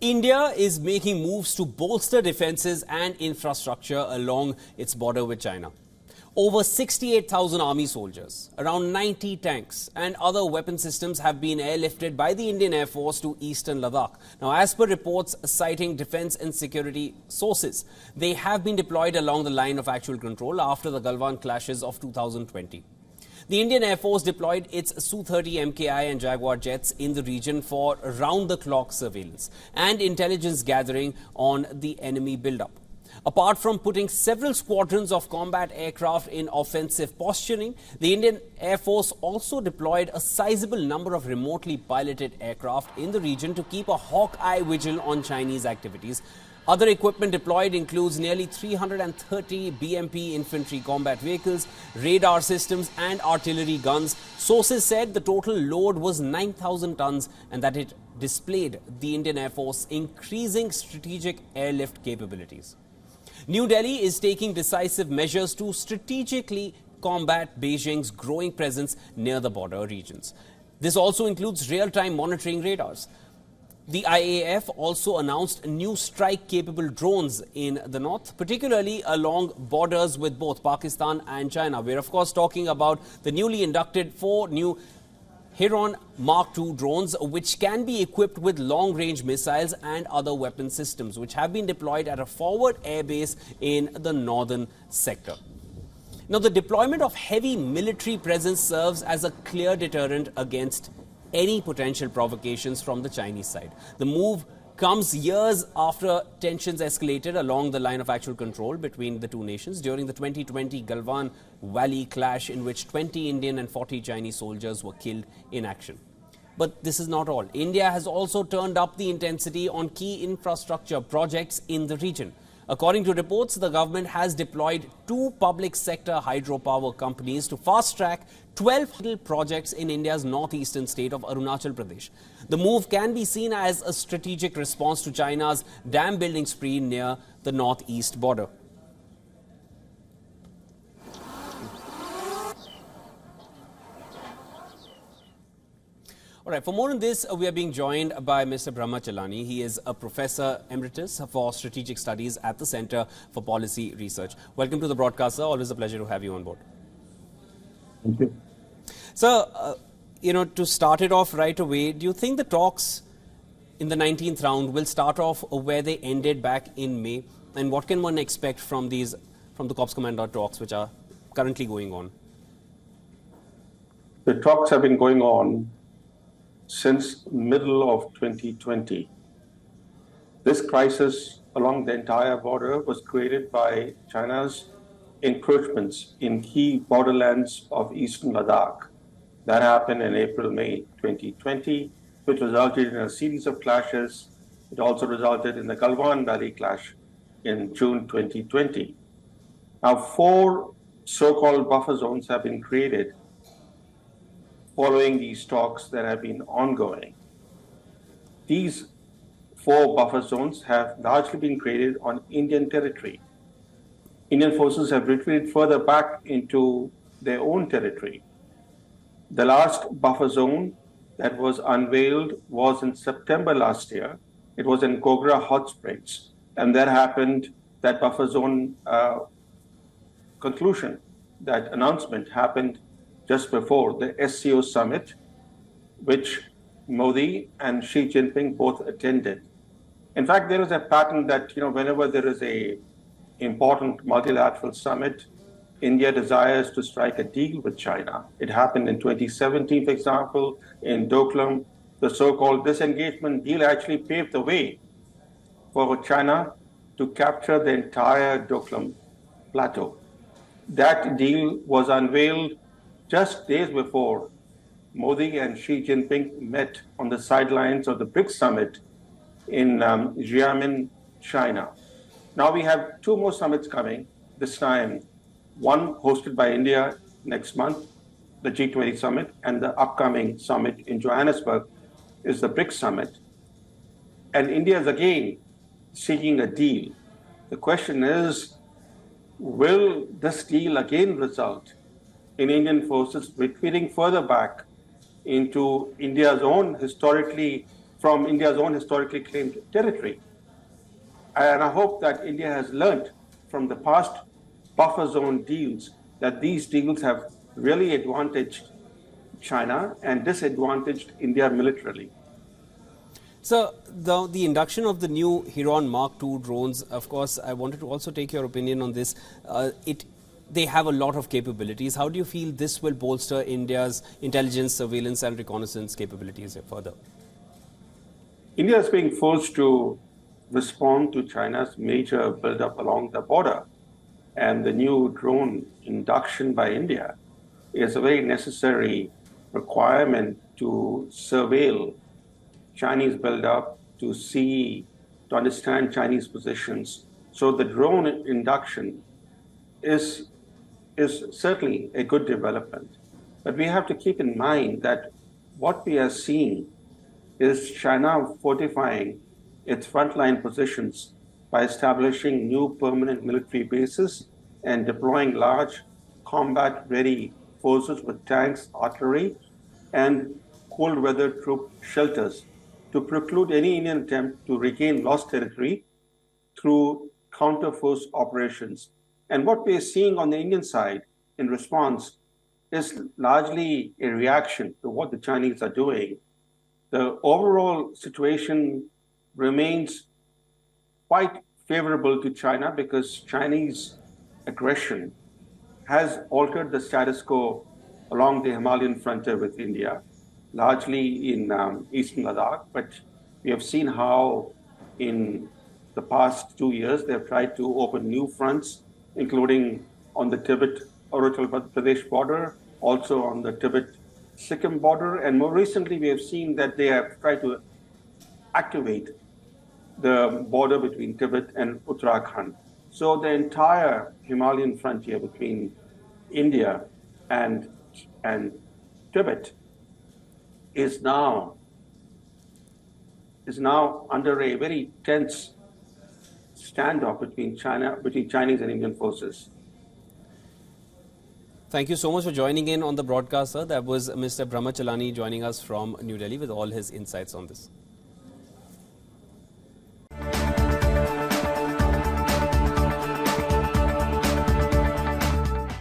India is making moves to bolster defences and infrastructure along its border with China. Over 68,000 army soldiers, around 90 tanks and other weapon systems have been airlifted by the Indian Air Force to eastern Ladakh. Now, as per reports citing defence and security sources, they have been deployed along the line of actual control after the Galwan clashes of 2020. The Indian Air Force deployed its Su-30 MKI and Jaguar jets in the region for round-the-clock surveillance and intelligence gathering on the enemy build-up. Apart from putting several squadrons of combat aircraft in offensive posturing, the Indian Air Force also deployed a sizable number of remotely piloted aircraft in the region to keep a hawk eye vigil on Chinese activities. Other equipment deployed includes nearly 330 BMP infantry combat vehicles, radar systems and artillery guns. Sources said the total load was 9,000 tons and that it displayed the Indian Air Force increasing strategic airlift capabilities. New Delhi is taking decisive measures to strategically combat Beijing's growing presence near the border regions. This also includes real-time monitoring radars. The IAF also announced new strike-capable drones in the north, particularly along borders with both Pakistan and China. We're, of course, talking about the newly inducted 4 new Heron Mark II drones, which can be equipped with long-range missiles and other weapon systems, which have been deployed at a forward airbase in the northern sector. Now, the deployment of heavy military presence serves as a clear deterrent against any potential provocations from the Chinese side. The move comes years after tensions escalated along the line of actual control between the two nations during the 2020 Galwan Valley clash, in which 20 Indian and 40 Chinese soldiers were killed in action. But this is not all. India has also turned up the intensity on key infrastructure projects in the region. According to reports, the government has deployed 2 public sector hydropower companies to fast-track 12 projects in India's northeastern state of Arunachal Pradesh. The move can be seen as a strategic response to China's dam building spree near the northeast border. All right, for more on this, we are being joined by Mr. Brahma Chalani. He is a Professor Emeritus for Strategic Studies at the Center for Policy Research. Welcome to the broadcast, sir. Always a pleasure to have you on board. Thank you. Sir, to start it off right away, do you think the talks in the 19th round will start off where they ended back in May? And what can one expect from the Corps Commander talks which are currently going on? The talks have been going on since middle of 2020. This crisis along the entire border was created by China's encroachments in key borderlands of eastern Ladakh. That happened in April-May 2020, which resulted in a series of clashes. It also resulted in the Galwan Valley clash in June 2020. Now, 4 so-called buffer zones have been created following these talks that have been ongoing. These 4 buffer zones have largely been created on Indian territory. Indian forces have retreated further back into their own territory. The last buffer zone that was unveiled was in September last year. It was in Gogra Hot Springs, and that buffer zone conclusion, that announcement happened just before the SCO summit, which Modi and Xi Jinping both attended. In fact, there is a pattern that, whenever there is a important multilateral summit, India desires to strike a deal with China. It happened in 2017, for example, in Doklam. The so-called disengagement deal actually paved the way for China to capture the entire Doklam plateau. That deal was unveiled just days before Modi and Xi Jinping met on the sidelines of the BRICS summit in Xiamen, China. Now we have 2 more summits coming, this time one hosted by India next month, the G20 summit, and the upcoming summit in Johannesburg is the BRICS summit. And India is again seeking a deal. The question is, will this deal again result in Indian forces retreating further back into India's own historically from India's own historically claimed territory. And I hope that India has learned from the past buffer zone deals that these deals have really advantaged China and disadvantaged India militarily. So the induction of the new Huron Mark II drones, of course, I wanted to also take your opinion on this. They have a lot of capabilities. How do you feel this will bolster India's intelligence, surveillance and reconnaissance capabilities further? India is being forced to respond to China's major buildup along the border. And the new drone induction by India is a very necessary requirement to surveil Chinese buildup, to understand Chinese positions. So the drone induction is certainly a good development. But we have to keep in mind that what we are seeing is China fortifying its frontline positions by establishing new permanent military bases and deploying large combat-ready forces with tanks, artillery, and cold weather troop shelters to preclude any Indian attempt to regain lost territory through counter-force operations. And what we're seeing on the Indian side in response is largely a reaction to what the Chinese are doing. The overall situation remains quite favorable to China because Chinese aggression has altered the status quo along the Himalayan frontier with India, largely in eastern Ladakh. But we have seen how in the past 2 years they've tried to open new fronts, including on the Tibet-Arunachal Pradesh border, also on the Tibet-Sikkim border, and more recently we have seen that they have tried to activate the border between Tibet and Uttarakhand. So the entire Himalayan frontier between India and Tibet is now under a very tense standoff between Chinese and Indian forces. Thank you so much for joining in on the broadcast, sir. That was Mr. Brahmachalani joining us from New Delhi with all his insights on this.